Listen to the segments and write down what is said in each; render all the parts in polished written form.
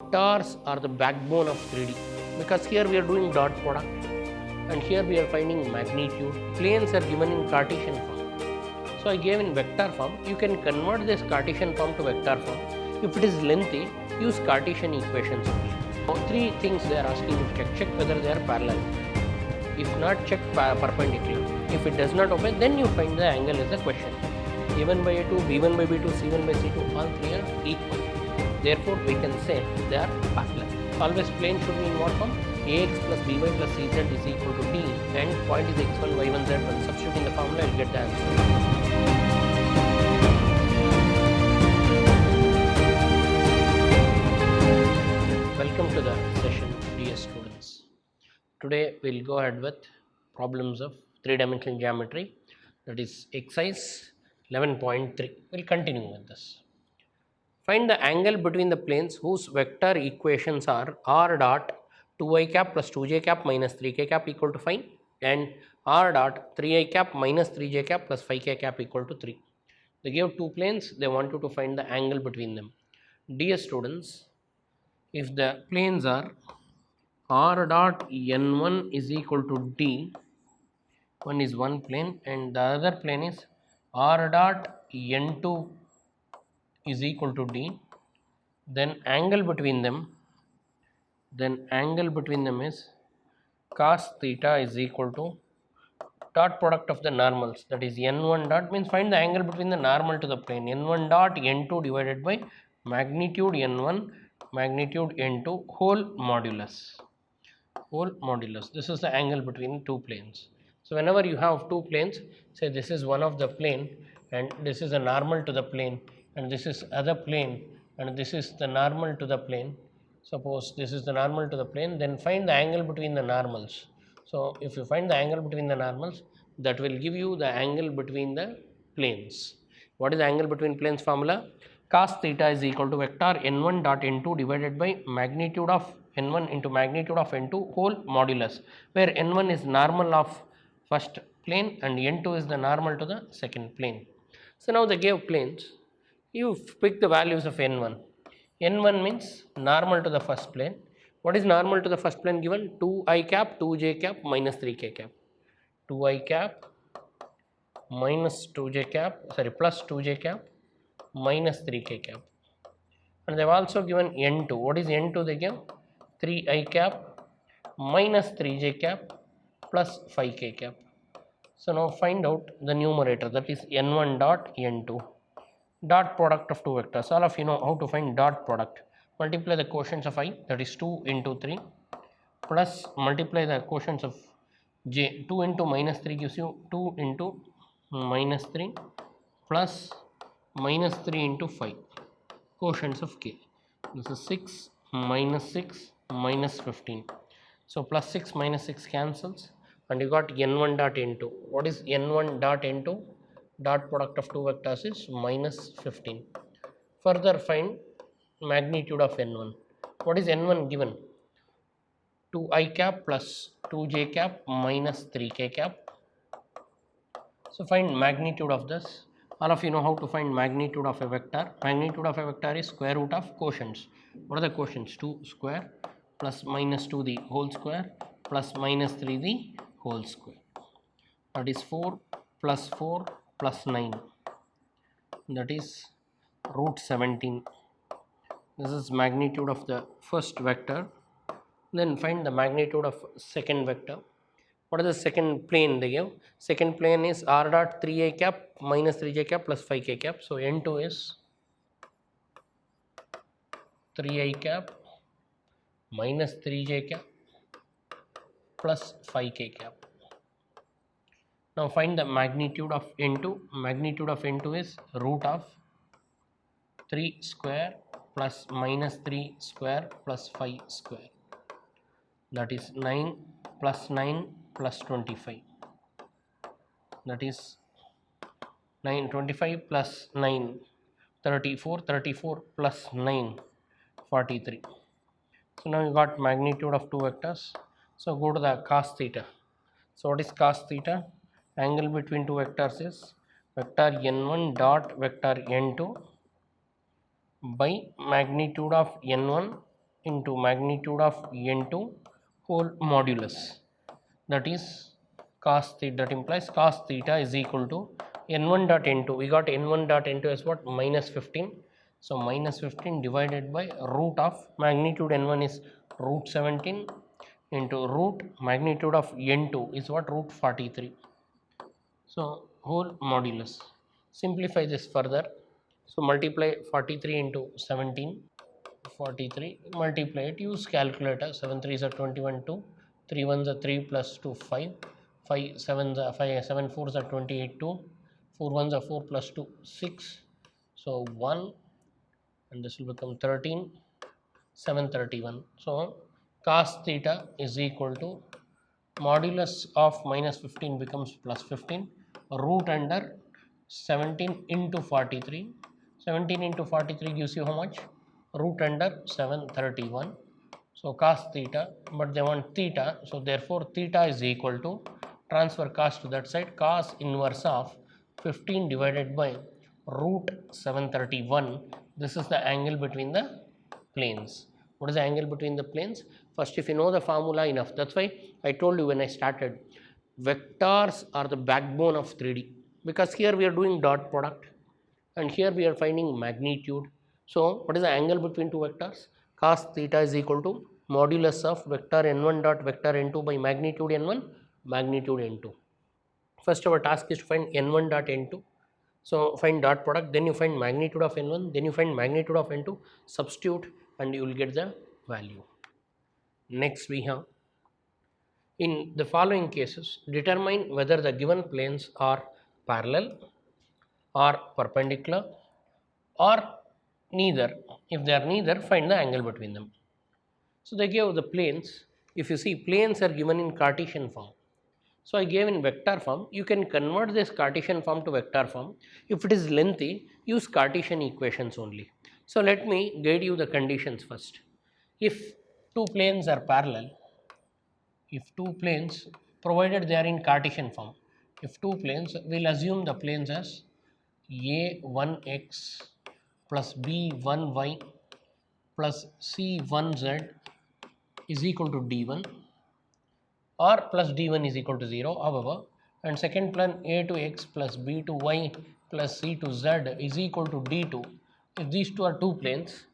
Vectors are the backbone of 3D because here we are doing dot product and here we are finding magnitude. Planes are given in Cartesian form. So I gave in vector form. You can convert this Cartesian form to vector form. If it is lengthy, use Cartesian equations only. Now, three things they are asking you to check. Check whether they are parallel. If not, check perpendicular. If it does not obey, then you find the angle is the question. A1 by A2, B1 by B2, C1 by C2, all three are equal. Therefore, we can say they are parallel. Always plane should be in what form? Ax plus by plus cz is equal to d, and point is x1, y1, z1. Substitute in the formula, you will get the answer. Welcome to the session, dear students. Today we will go ahead with problems of three-dimensional geometry, that is exercise 11.3. We will continue with this. Find the angle between the planes whose vector equations are r dot 2i cap plus 2j cap minus 3k cap equal to 5 and r dot 3i cap minus 3j cap plus 5k cap equal to 3. They give two planes, they want you to find the angle between them. Dear students, if the planes are r dot n1 is equal to d, one is one plane and the other plane is r dot n2 is equal to d, then angle between them is cos theta is equal to dot product of the normals, that is n1 dot, means find the angle between the normal to the plane, n1 dot n2 divided by magnitude n1 magnitude n2 whole modulus. This is the angle between two planes. So whenever you have two planes, say this is one of the plane and this is a normal to the plane and this is other plane and this is the normal to the plane. Suppose this is the normal to the plane, then find the angle between the normals. So if you find the angle between the normals, that will give you the angle between the planes. What is the angle between planes formula? Cos theta is equal to vector n1 dot n2 divided by magnitude of n1 into magnitude of n2 whole modulus, where n1 is normal of first plane and n2 is the normal to the second plane. So now they gave planes, you pick the values of n1. n1 means normal to the first plane. What is normal to the first plane given? 2i cap, 2j cap minus 3k cap. 2i cap minus 2j cap, sorry, plus 2j cap minus 3k cap. And they have also given n2. What is n2 they give? 3i cap minus 3j cap plus 5k cap. So now find out the numerator, that is n1 dot n2. Dot product of two vectors. All of you know how to find dot product. Multiply the quotients of I, that is 2 into 3, plus multiply the quotients of j. 2 into minus 3 gives you 2 into minus 3 plus minus 3 into 5. Quotients of k. This is 6 minus 15. So plus 6 minus 6 cancels and you got n1 dot n2. What is n1 dot n2? Dot product of two vectors is minus 15. Further find magnitude of n1. What is n1 given? 2i cap plus 2j cap minus 3k cap. So find magnitude of this. All of you know how to find magnitude of a vector. Magnitude of a vector is square root of quotients. What are the quotients? 2 square plus minus 2 the whole square plus minus 3 the whole square. That is 4 plus 4 plus 9. That is root 17. This is magnitude of the first vector. Then find the magnitude of second vector. What is the second plane they give? Second plane is r dot 3a cap minus 3j cap plus 5k cap. So n2 is 3i cap minus 3j cap plus 5k cap. Now find the magnitude of n2. Magnitude of n2 is root of 3 square plus minus 3 square plus 5 square. That is 9 plus 9 plus 25. That is 9, 25 plus 9, 34, 34 plus 9, 43. So now you got magnitude of two vectors. So go to the cos theta. So what is cos theta? Angle between two vectors is vector n1 dot vector n2 by magnitude of n1 into magnitude of n2 whole modulus, that is cos theta, that implies cos theta is equal to n1 dot n2. We got n1 dot n2 as what? Minus 15. So minus 15 divided by root of magnitude n1 is root 17 into root magnitude of n2 is what? Root 43. So whole modulus. Simplify this further. So multiply 43 into 17. 43, multiply it, use calculator. 7 3s are 21, 2, 3 1s are 3 plus 2 5, 5 7s are 5, 7 4s are 28, 2, 4 1s are 4 plus 2 6, so 1, and this will become 13, 731. So cos theta is equal to modulus of minus 15 becomes plus 15, root under 17 into 43. 17 into 43 gives you how much? Root under 731. So cos theta, but they want theta, so therefore theta is equal to, transfer cos to that side, cos inverse of 15 divided by root 731. This is the angle between the planes. What is the angle between the planes? First, if you know the formula enough, that's why I told you when I started, vectors are the backbone of 3D, because here we are doing dot product and here we are finding magnitude. So what is the angle between two vectors? Cos theta is equal to modulus of vector n1 dot vector n2 by magnitude n1 magnitude n2. First our task is to find n1 dot n2. So find dot product, then you find magnitude of n1, then you find magnitude of n2, substitute and you will get the value. Next we have, in the following cases, determine whether the given planes are parallel or perpendicular or neither. If they are neither, find the angle between them. So they gave the planes. If you see, planes are given in Cartesian form. So I gave in vector form. You can convert this Cartesian form to vector form. If it is lengthy, use Cartesian equations only. So let me guide you the conditions first. If two planes are parallel, if two planes, provided they are in Cartesian form, if two planes, we'll assume the planes as a1x plus b1y plus c1z is equal to d1 or plus d1 is equal to 0, however, and second plane a to x plus b to y plus c to z is equal to d2. If these two are two planes,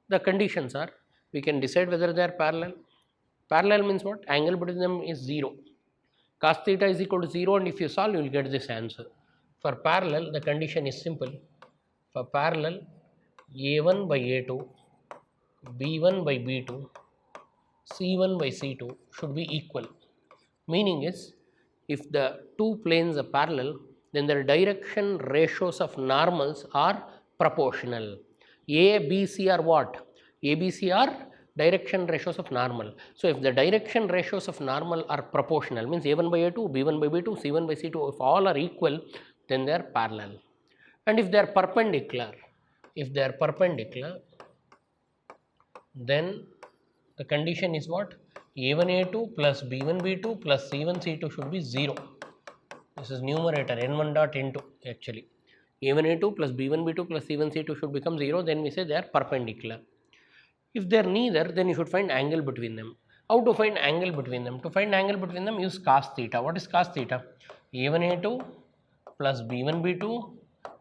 the conditions are, we can decide whether they are parallel. Parallel means what? Angle between them is 0. Cos theta is equal to 0, and if you solve, you will get this answer. For parallel, the condition is simple. For parallel, a1 by a2, b1 by b2, c1 by c2 should be equal. Meaning is, if the two planes are parallel, then their direction ratios of normals are proportional. A, B, C are what? A, B, C are direction ratios of normal. So if the direction ratios of normal are proportional, means A1 by A2, B1 by B2, C1 by C2, if all are equal, then they are parallel. And if they are perpendicular, then the condition is what? A1 A2 plus B1 B2 plus C1 C2 should be 0. This is numerator n1 dot n2 actually. A1 A2 plus B1 B2 plus C1 C2 should become 0, then we say they are perpendicular. If they are neither, then you should find angle between them. How to find angle between them? To find angle between them, use cos theta. What is cos theta? A1 A2 plus B1 B2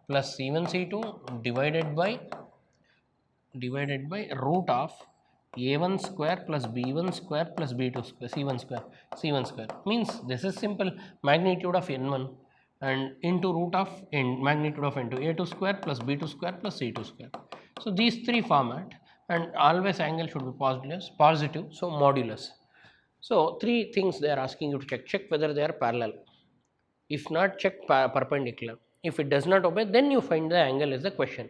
plus C1 C2 divided by root of a1 square plus b1 square plus b2 square, c1 square means this is simple, magnitude of n1 and into root of magnitude of n2, a2 square plus b2 square plus c2 square. So these three format, and always angle should be positive, so modulus. So three things they are asking you to check whether they are parallel. If not, check perpendicular. If it does not obey, then you find the angle is the question.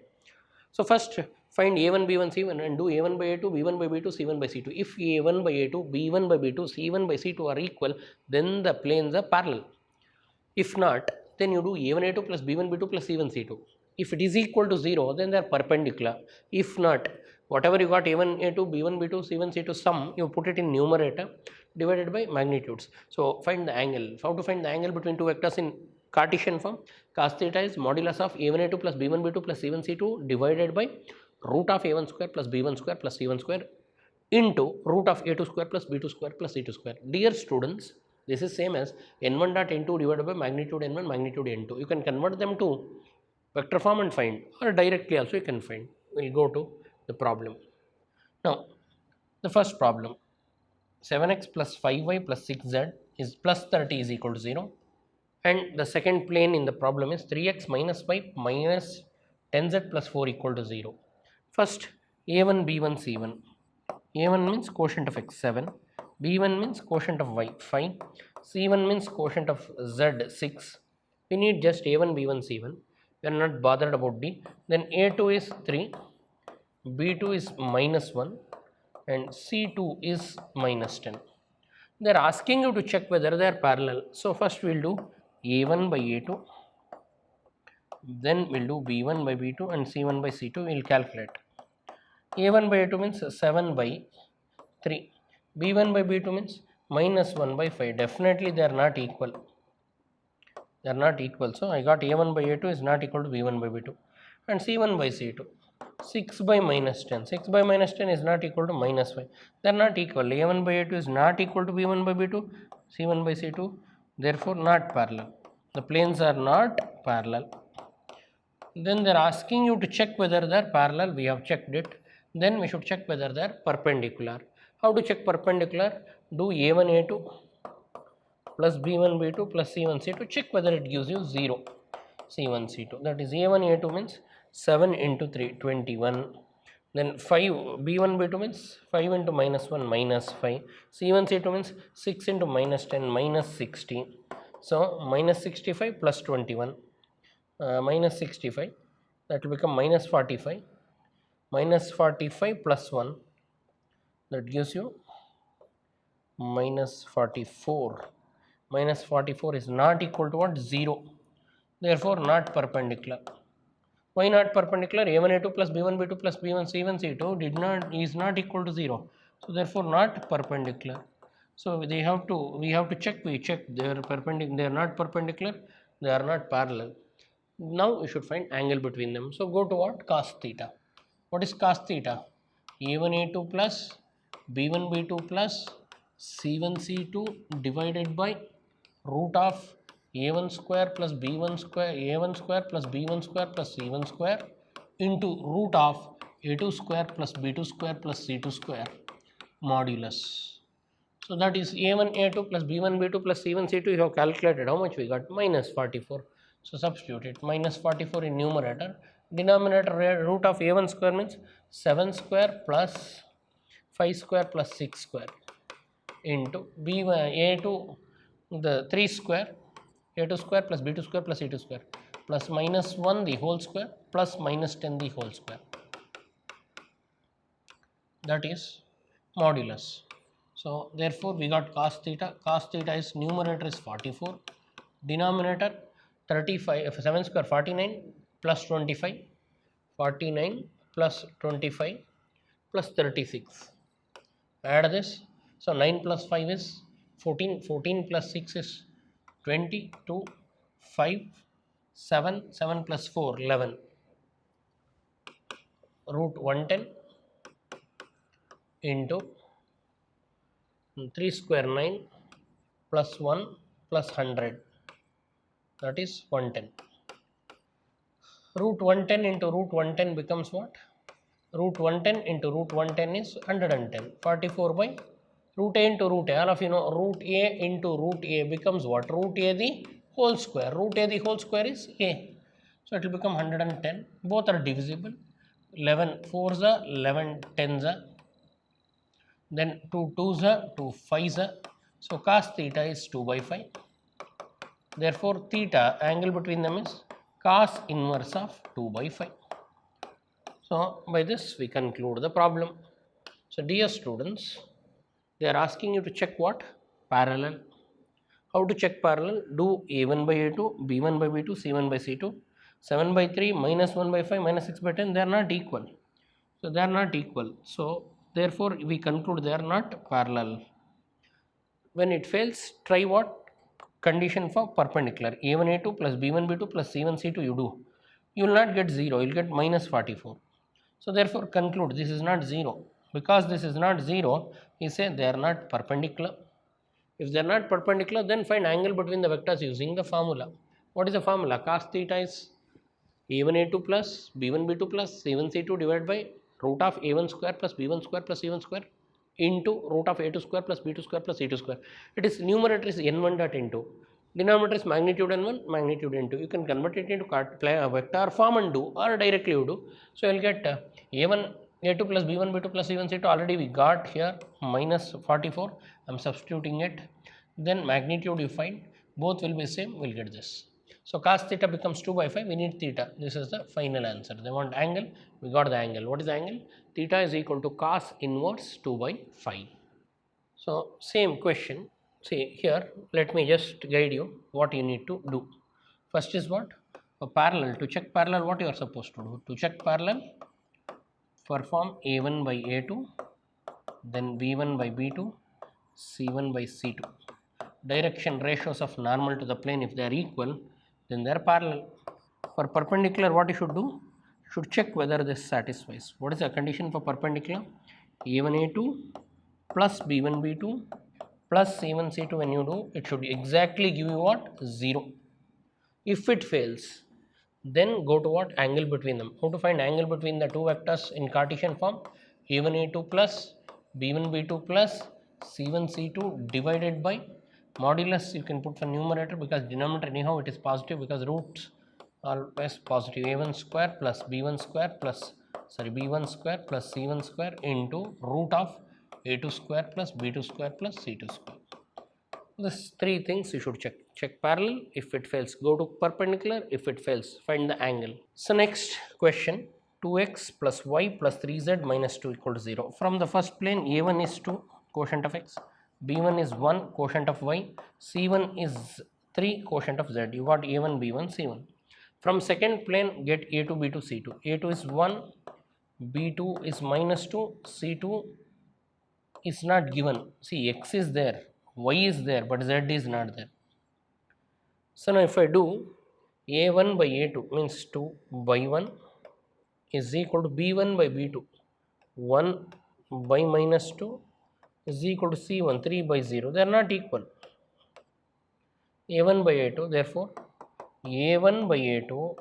So first find a1, b1, c1 and do a1 by a2, b1 by b2, c1 by c2. If a1 by a2, b1 by b2, c1 by c2 are equal, then the planes are parallel. If not, then you do a1 a2 plus b1 b2 plus c1 c2. If it is equal to 0, then they are perpendicular. If not, whatever you got a1 a2, b1 b2, c1 c2 sum, you put it in numerator divided by magnitudes. So find the angle. How to find the angle between two vectors in Cartesian form? Cos theta is modulus of a1 a2 plus b1 b2 plus c1 c2 divided by root of a1 square plus b1 square plus c1 square into root of a2 square plus b2 square plus c2 square. Dear students, this is same as n1 dot n2 divided by magnitude n1 magnitude n2. You can convert them to vector form and find, or directly also you can find. We will go to the problem. Now the first problem, 7x plus 5y plus 6z is plus 30 is equal to 0, and the second plane in the problem is 3x minus 5 minus 10z plus 4 equal to 0. First, a1 b1 c1. a1 means quotient of x 7, b1 means quotient of y 5, c1 means quotient of z 6. We need just a1 b1 c1. We are not bothered about d. Then a2 is 3, b2 is minus 1, and c2 is minus 10. They are asking you to check whether they are parallel. So first we will do a1 by a2, then we will do b1 by b2 and c1 by c2. We will calculate. a1 by a2 means 7 by 3, b1 by b2 means minus 1 by 5. Definitely they are not equal. They are not equal. So I got a1 by a2 is not equal to b1 by b2, and c1 by c2. 6 by minus 10. 6 by minus 10 is not equal to minus 5. They are not equal. a1 by a2 is not equal to b1 by b2, c1 by c2. Therefore not parallel. The planes are not parallel. Then they are asking you to check whether they are parallel. We have checked it. Then we should check whether they are perpendicular. How to check perpendicular? Do a1 a2 plus b1 b2 plus c1 c2. Check whether it gives you 0 c1 c2. That is a1 a2 means 7 into 3 21. Then 5 b1 b2 means 5 into minus 1 minus 5. c1 c2 means 6 into minus 10 minus 60. So minus 65 plus 21, minus 65, that will become minus 45. Minus 45 plus 1, that gives you minus 44. Minus 44 is not equal to what? 0. Therefore not perpendicular. Why not perpendicular? a1 a2 plus b1 b2 plus b1 c1 c2 is not equal to 0. So therefore not perpendicular. So we have to check. We check they are perpendicular. They are not perpendicular. They are not parallel. Now we should find angle between them. So go to what? Cos theta. What is cos theta? a1 a2 plus b1 b2 plus c1 c2 divided by root of a1 square plus b1 square, a1 square plus b1 square plus c1 square into root of a2 square plus b2 square plus c2 square modulus. So that is a1 a2 plus b1 b2 plus c1 c2. You have calculated how much we got? Minus 44. So substitute it. Minus 44 in numerator. Denominator root of a1 square means 7 square plus 5 square plus 6 square into b1 a2 the 3 square, a2 square plus b2 square plus c2 square plus minus 1 the whole square plus minus 10 the whole square. That is modulus. So therefore we got cos theta. Cos theta is numerator is 44, denominator 35, 7 square 49 plus 25, 49 plus 25 plus 36. Add this. So 9 plus 5 is 14, 14 plus 6 is 20, 2, 5, 7, 7 plus 4, 11. Root 110 into 3 square 9 plus 1 plus 100, that is 110. Root 110 into root 110 becomes what? Root 110 into root 110 is 110. 44 by root a into root a. All of you know root a into root a becomes what? Root a the whole square. Root a the whole square is a. So it will become 110. Both are divisible. 11 4s are 11 10s are. Then 2 2s are 2 5s are. So cos theta is 2 by 5. Therefore theta angle between them is cos inverse of 2 by 5. So by this we conclude the problem. So dear students, they are asking you to check what? Parallel. How to check parallel? Do a1 by a2, b1 by b2, c1 by c2. 7 by 3 minus 1 by 5 minus 6 by 10, they are not equal. So they are not equal. So therefore we conclude they are not parallel. When it fails, try what? Condition for perpendicular. a1 a2 plus b1 b2 plus c1 c2 you do. You will not get 0, you will get minus 44. So therefore conclude this is not 0. Because this is not 0, we say they are not perpendicular. If they are not perpendicular, then find angle between the vectors using the formula. What is the formula? Cos theta is a1a2 plus b1b2 plus c1c2 divided by root of a1 square plus b1 square plus c1 square into root of a2 square plus b2 square plus c2 square. It is numerator is n1 dot n2. Denominator is magnitude n1, magnitude n2. You can convert it into vector form and do, or directly you do. So you will get a1 a2 plus b1 b2 plus c1 c2. Already we got here minus 44. I am substituting it. Then magnitude you find, both will be same, we will get this. So cos theta becomes 2 by 5, we need theta. This is the final answer. They want angle, we got the angle. What is the angle? Theta is equal to cos inverse 2 by 5. So same question. See here, let me just guide you what you need to do. First is what? A parallel. To check parallel, what you are supposed to do? To check parallel, perform a1 by a2, then b1 by b2, c1 by c2. Direction ratios of normal to the plane, if they are equal, then they are parallel. For perpendicular, what you should do? Should check whether this satisfies. What is the condition for perpendicular? a1a2 plus b1b2 plus c1c2. When you do, it should exactly give you what? 0. If it fails, then go to what? Angle between them. How to find angle between the two vectors in Cartesian form? a1a2 plus b1b2 plus c1c2 divided by modulus. You can put for numerator, because denominator anyhow it is positive, because roots are always positive. a1 square plus b1 square plus b1 square plus c1 square into root of a2 square plus b2 square plus c2 square. These three things you should check. Check parallel. If it fails, go to perpendicular. If it fails, find the angle. So next question, 2x plus y plus 3z minus 2 equal to 0. From the first plane, a1 is 2, quotient of x, b1 is 1, quotient of y, c1 is 3, quotient of z. You got a1, b1, c1. From second plane, get a2, b2, c2. a2 is 1, b2 is minus 2, c2 is not given. See, x is there, y is there, but z is not there. So now if I do a1 by a2 means 2 by 1 is equal to b1 by b2, 1 by minus 2 is equal to c1, 3 by 0. They are not equal. a1 by a2, therefore a1 by a2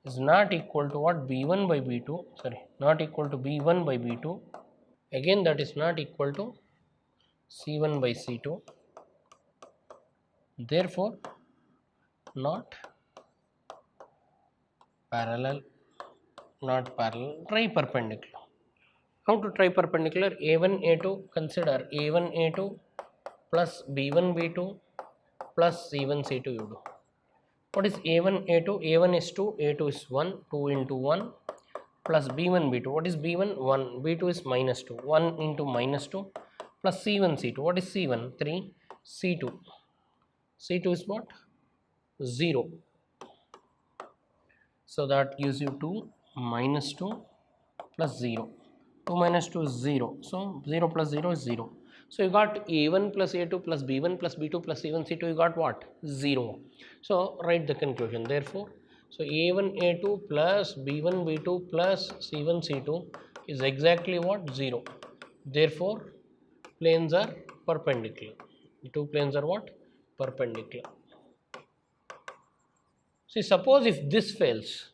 is not equal to what? b1 by b2, sorry, not equal to b1 by b2. Again, that is not equal to c1 by c2. Therefore, not parallel, not parallel. Try perpendicular. How to try perpendicular? a1 a2, consider a1 a2 plus b1 b2 plus c1 c2 you do. What is a1 a2? a1 is 2, a2 is 1, 2 into 1 plus b1 b2. What is b1? 1, b2 is minus 2, 1 into minus 2 plus c1 c2. What is c1? 3, c2. c2 is what? 0. So that gives you 2 minus 2 plus 0. 2 minus 2 is 0. So 0 plus 0 is 0. So you got a1 plus a2 plus b1 plus b2 plus c1 c2. You got what? 0. So write the conclusion. Therefore, so a1 a2 plus b1 b2 plus c1 c2 is exactly what? 0. Therefore, planes are perpendicular. The two planes are what? Perpendicular. See, suppose if this fails,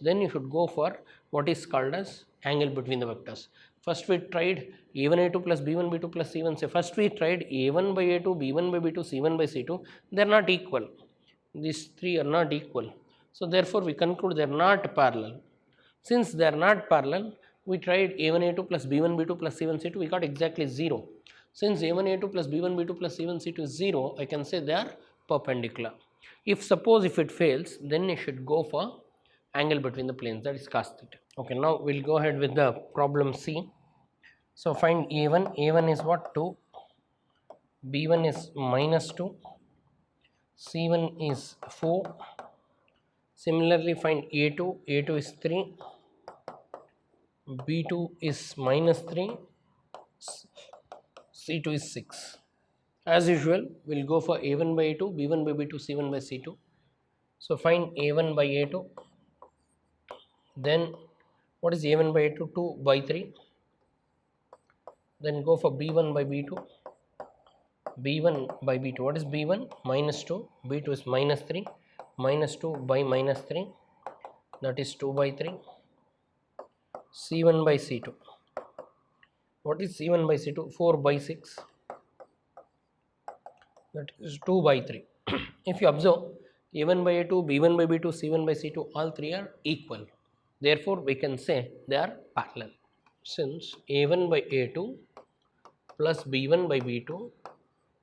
then you should go for what is called as angle between the vectors. First we tried a1 a2 plus b1 b2 plus c1 c. First we tried a1 by a2, b1 by b2, c1 by c2. They are not equal. These three are not equal. So therefore we conclude they are not parallel. Since they are not parallel, we tried a1 a2 plus b1 b2 plus c1 c2. We got exactly 0. Since a1 a2 plus b1 b2 plus c1 c2 is 0, I can say they are perpendicular. If suppose if it fails, then you should go for angle between the planes, that is cos theta. Okay, now we'll go ahead with the problem C. So find a1. a1 is what? 2. b1 is minus 2. c1 is 4. Similarly, find a2. a2 is 3. b2 is minus 3. c2 is 6. As usual, we'll go for a1 by a2, b1 by b2, c1 by c2. So find a1 by a2, then What is a1 by a2? 2 by 3. Then go for b1 by b2. b1 by b2. What is b1? Minus 2. b2 is minus 3. Minus 2 by minus 3. That is 2 by 3. c1 by c2. What is c1 by c2? 4 by 6. That is 2 by 3. If you observe, a1 by a2, b1 by b2, c1 by c2, all three are equal. Therefore, we can say they are parallel. Since a1 by a2 plus b1 by b2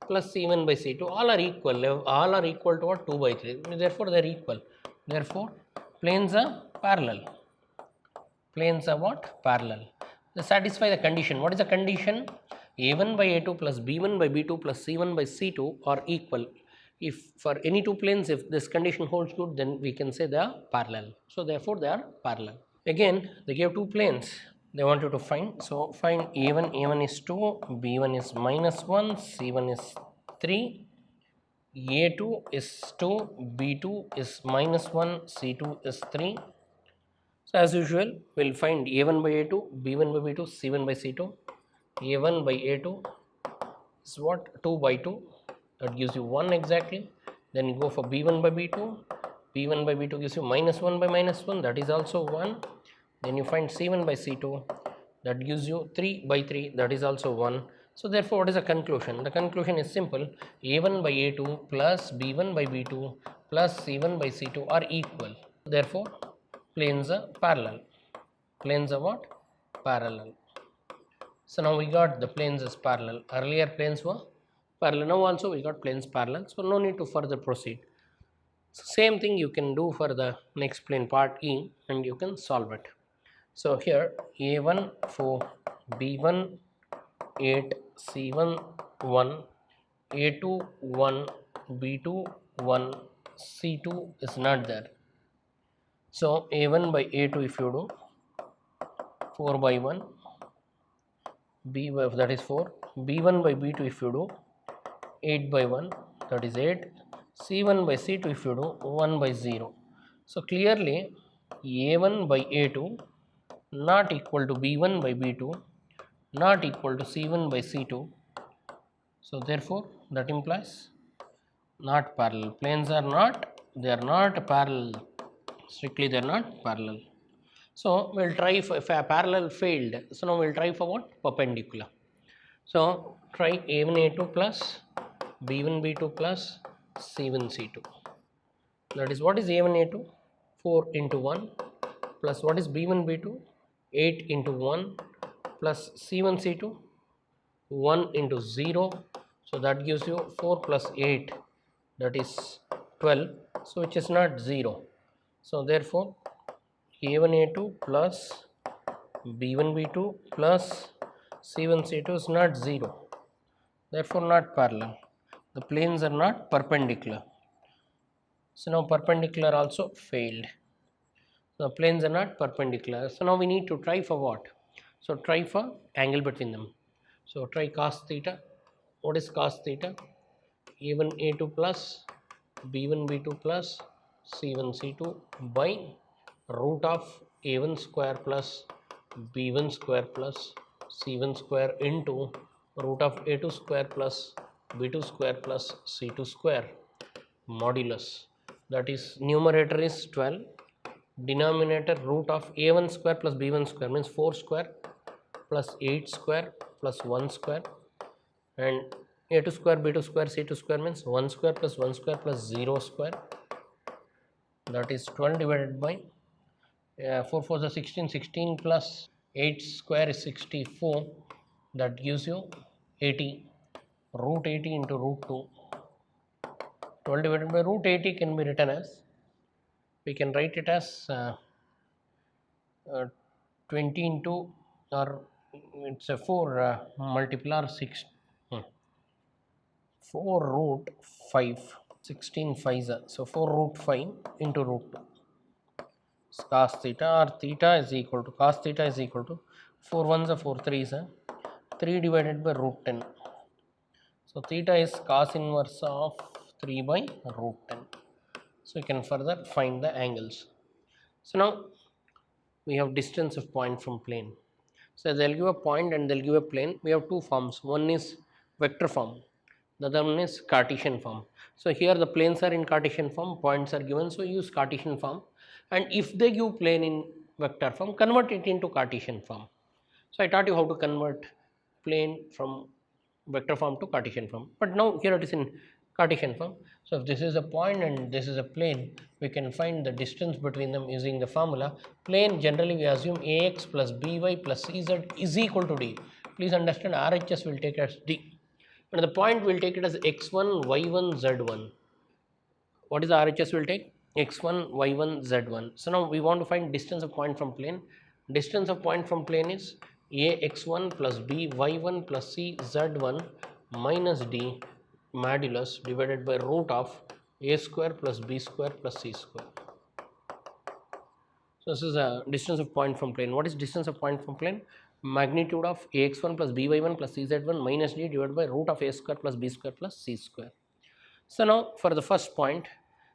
plus c1 by c2 all are equal to what? 2 by 3. Therefore, they are equal. Therefore, planes are parallel. Planes are what? Parallel. They satisfy the condition. What is the condition? a1 by a2 plus b1 by b2 plus c1 by c2 are equal. If for any two planes, if this condition holds good, then we can say they are parallel. So therefore, they are parallel. Again, they gave two planes. They want you to find. So find a1 is 2, b1 is minus 1, c1 is 3, a2 is 2, b2 is minus 1, c2 is 3. So as usual, we will find a1 by a2, b1 by b2, c1 by c2. a1 by a2 is what? 2 by 2. That gives you 1 exactly. Then you go for b1 by b2. b1 by b2 gives you minus 1 by minus 1. That is also 1. Then you find c1 by c2. That gives you 3 by 3. That is also 1. So therefore, what is the conclusion? The conclusion is simple. a1 by a2 plus b1 by b2 plus c1 by c2 are equal. Therefore, planes are parallel. Planes are what? Parallel. So now we got the planes as parallel. Earlier planes were parallel. Now also we got planes parallel. So no need to further proceed. So same thing you can do for the next plane part E, and you can solve it. So here a1 4, b1 8, c1 1, a2 1, b2 1, c2 is not there. So a1 by a2 if you do 4 by 1, b that is 4, b1 by b2 if you do 8 by 1, that is 8, c1 by c2 if you do 1 by 0. So clearly a1 by a2 not equal to b1 by b2 not equal to c1 by c2. So therefore that implies not parallel. Planes are not, they are not parallel. Strictly they are not parallel. So we'll try if a parallel failed. So now we'll try for what? Perpendicular. So try a1 a2 plus b1 b2 plus c1 c2. That is, what is a1 a2? 4 into 1 plus what is b1 b2? 8 into 1 plus c1 c2? 1 into 0. So that gives you 4 plus 8, that is 12. So which is not 0. So therefore a1 a2 plus b1 b2 plus c1 c2 is not 0. Therefore not parallel. The planes are not perpendicular. So now perpendicular also failed. The planes are not perpendicular. So now we need to try for what? So try for angle between them. So try cos theta. What is cos theta? a1 a2 plus b1 b2 plus c1 c2 by root of a1 square plus b1 square plus c1 square into root of a2 square plus b2 square plus c2 square modulus. That is, numerator is 12, denominator root of a1 square plus b1 square means 4 square plus 8 square plus 1 square, and a2 square b2 square c2 square means 1 square plus 1 square plus 0 square. That is 12 divided by 4 4 is 16, 16 plus 8 square is 64. That gives you 80. Root 80 into root 2. 12 divided by root 80 can be written as, we can write it as 20 into, or it's a 4 multiplier 6, 4 root 5, 16 5s, so 4 root 5 into root 2. Cos theta, or theta is equal to, cos theta is equal to 4 1s are 4 3s, 3 divided by root 10. So theta is cos inverse of 3 by root 10. So you can further find the angles. So now we have distance of point from plane. So they'll give a point and they'll give a plane. We have two forms. One is vector form, the other one is Cartesian form. So here the planes are in Cartesian form, points are given, so use Cartesian form. And if they give plane in vector form, convert it into Cartesian form. So I taught you how to convert plane from vector form to Cartesian form, but now here it is in Cartesian form. So if this is a point and this is a plane, we can find the distance between them using the formula. Plane, generally we assume ax plus by plus cz is equal to d. Please understand, RHS will take as d, and the point will take it as x1 y1 z1. What is the RHS will take? X1 y1 z1. So now we want to find distance of point from plane. Distance of point from plane is ax1 plus b y1 plus c z1 minus d modulus divided by root of a square plus b square plus c square. So this is a distance of point from plane. What is distance of point from plane? Magnitude of ax1 plus by1 plus cz1 minus d divided by root of a square plus b square plus c square. So now for the first point,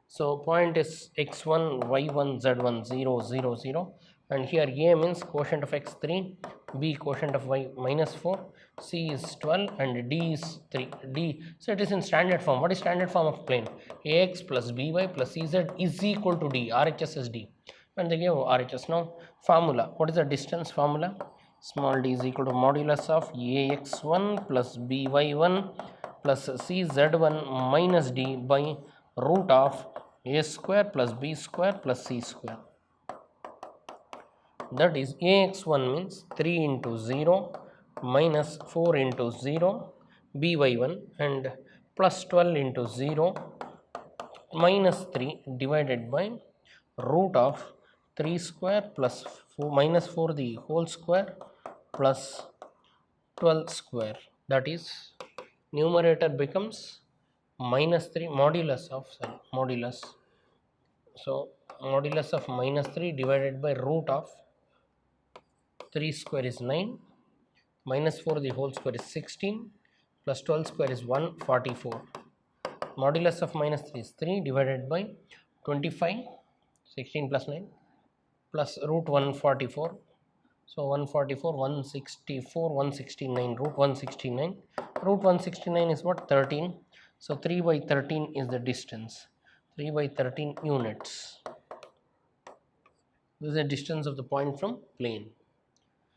so point is x1 y1 z1 0 0 0, and here a means quotient of x3, b quotient of y minus 4, c is 12, and d is 3. D, so it is in standard form. What is standard form of plane? Ax plus by plus cz is equal to d. RHS is d, and they give RHS. Now formula, what is the distance formula? Small d is equal to modulus of ax1 plus by1 plus cz1 minus d by root of a square plus b square plus c square. That is ax1 means 3 into 0 minus 4 into 0 by1 and plus 12 into 0 minus 3 divided by root of 3 square plus 4 minus 4 the whole square plus 12 square. That is numerator becomes minus 3 modulus of modulus. So modulus of minus 3 divided by root of 3 square is 9, minus 4 the whole square is 16, plus 12 square is 144. Modulus of minus 3 is 3 divided by 25, 16 plus 9 plus root 144. So 144, 164, 169, root 169. Root 169 is what? 13. So 3 by 13 is the distance. 3 by 13 units. This is the distance of the point from plane.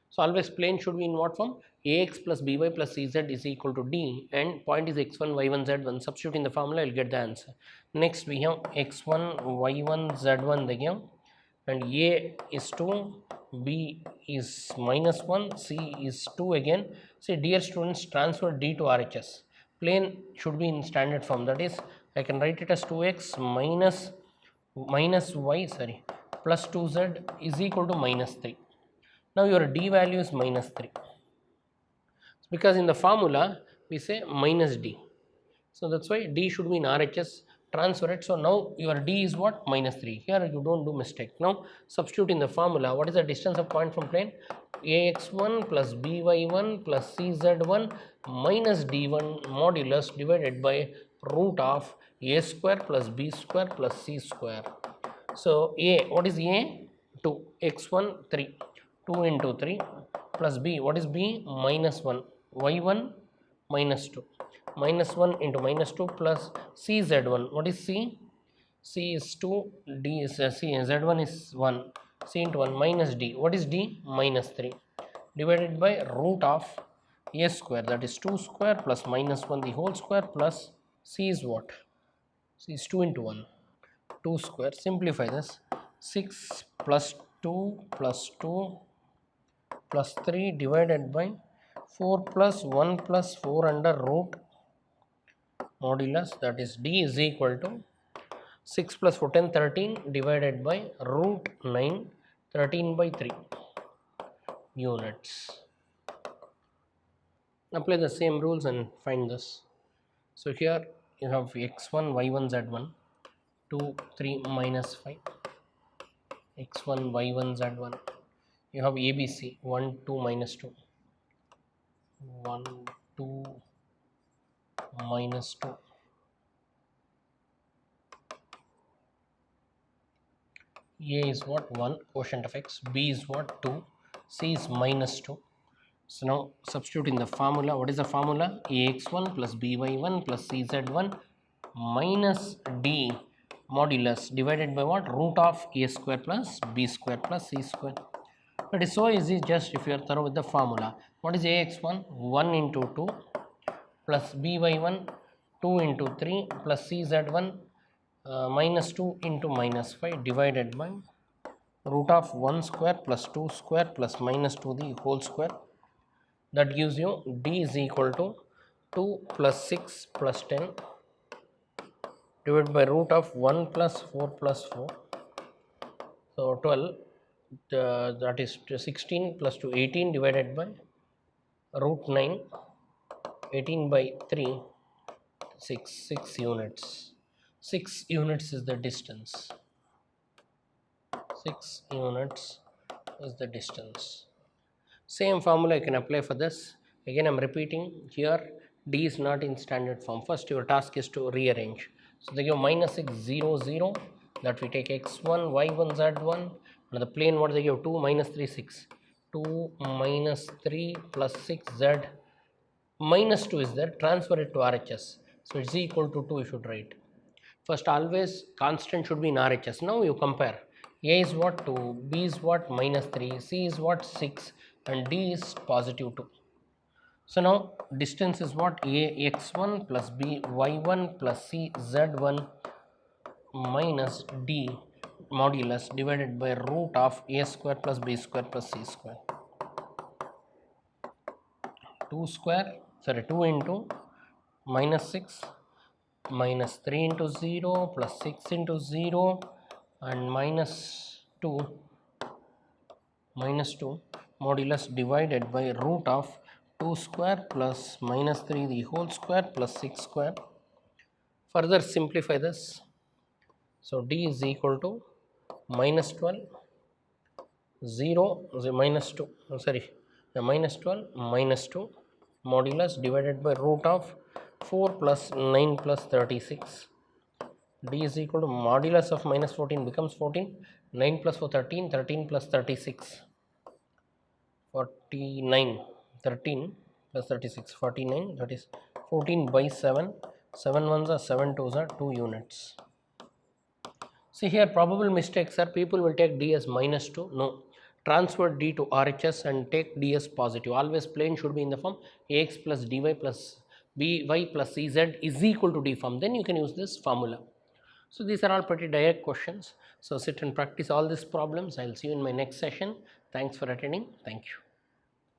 So always plane should be in what form? Ax plus by plus cz is equal to d, and point is x1 y1 z1. Substitute in the formula, you will get the answer. Next we have x1 y1 z1 they give, and a is 2, b is minus 1, c is 2 again. Say, dear students, transfer d to RHS. Plane should be in standard form, that is I can write it as 2x minus y plus 2z is equal to minus 3. Now your d value is minus 3, because in the formula we say minus d. So that's why d should be in RHS. Transfer it. So now your d is what? Minus 3. Here you don't do mistake. Now substitute in the formula. What is the distance of point from plane? ax1 plus by1 plus cz1 minus d1 modulus divided by root of a square plus b square plus c square. So a, what is a? 2, x1 3, 2 into 3 plus b, what is b? Minus 1, y1 minus 2, minus 1 into minus 2 plus cz1, what is c? C is 2, d is c, z1 is 1, c into 1 minus d, what is d? Minus 3 divided by root of a square, that is 2 square plus minus 1 the whole square plus c is what? C is 2 into 1, 2 square. Simplify this. 6 plus 2 plus 2 plus 3 divided by 4 plus 1 plus 4 under root modulus, that is d is equal to 6 plus 4 10 13 divided by root 9 13 by 3 units. Apply the same rules and find this. So here you have x1 y1 z1 2 3 minus 5, x1 y1 z1, you have ABC 1 2 minus 2, 1 2 minus 2, A is what? 1, quotient of x. B is what? 2. C is minus 2. So now substitute in the formula. What is the formula? Ax1 plus by1 plus cz1 minus d modulus divided by what? Root of a square plus b square plus c square. It is so easy just if you are thorough with the formula. What is ax1? 1 into 2 plus by1 2 into 3 plus cz1 minus 2 into minus 5 divided by root of 1 square plus 2 square plus minus 2 the whole square. That gives you d is equal to 2 plus 6 plus 10 divided by root of 1 plus 4 plus 4. So 12, that is 16 plus 2 18 divided by root 9, 18 by 3, 6 units. 6 units is the distance. 6 units is the distance. Same formula you can apply for this. Again, I am repeating here, d is not in standard form. First, your task is to rearrange. So they give minus 6 0 0, that we take x1 y1 z1, and the plane what they give 2 minus 3 6, 2 minus 3 plus 6 z minus 2 is there, transfer it to RHS. So it's equal to 2 you should write. First, always constant should be in RHS. Now you compare. A is what? 2, B is what? Minus 3, C is what? 6, and D is positive 2. So now distance is what? A x1 plus B y1 plus C z1 minus D modulus divided by root of A square plus B square plus C square. 2 into minus 6 minus 3 into 0 plus 6 into 0 and minus 2 modulus divided by root of 2 square plus minus 3 the whole square plus 6 square. Further simplify this. So d is equal to minus 12 0 minus 2 minus 12 minus 2 modulus divided by root of 4 plus 9 plus 36. D is equal to modulus of minus 14 becomes 14, 9 plus 4 13, 13 plus 36 49, 13 plus 36 49, that is 14 by 7, 7 ones are 7 twos are 2 units. See here, probable mistakes are people will take d as minus 2. No, transfer d to RHS and take d as positive. Always plane should be in the form ax plus dy plus by plus cz is equal to d form. Then you can use this formula. So these are all pretty direct questions. So sit and practice all these problems. I will see you in my next session. Thanks for attending. Thank you.